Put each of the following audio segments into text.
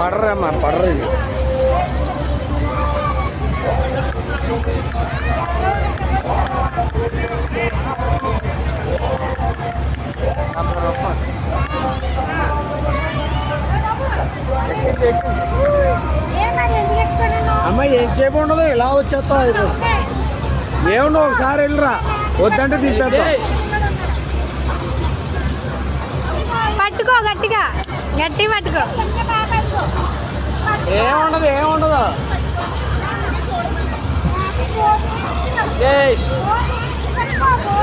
పడరమ్మా పడరు ఇది. అమ్మ ఏం చేయబో ఉండదు ఇలా వచ్చేస్తావు ఇది ఏముండవు ఒకసారి వెళ్ళరా వద్దంటే తిప్పేద్దాం పట్టుకో గట్టిగా గట్టి పట్టుకో ఏముండదు ఏముండదు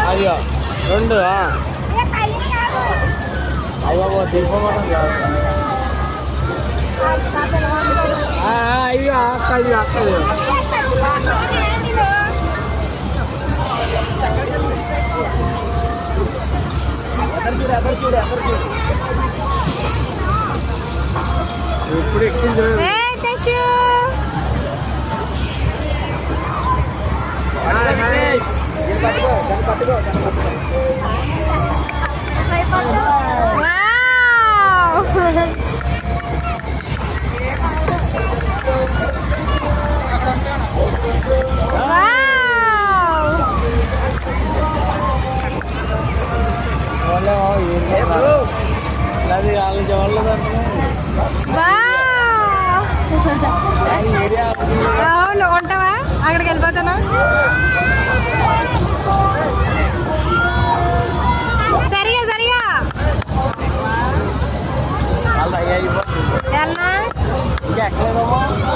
అయ్యో రెండు అయ్యో దింపడం అయ్యో అక్కది అక్కది ఇప్పుడు ఎక్కించలేదు అది వాళ్ళు చూడలేదంటే అవును ఉంటావా అక్కడికి వెళ్ళిపోతాను సరిగా సరిగా వాళ్ళు అయ్యాయి వెళ్ళనా ఇంకా ఎక్కలేదేమో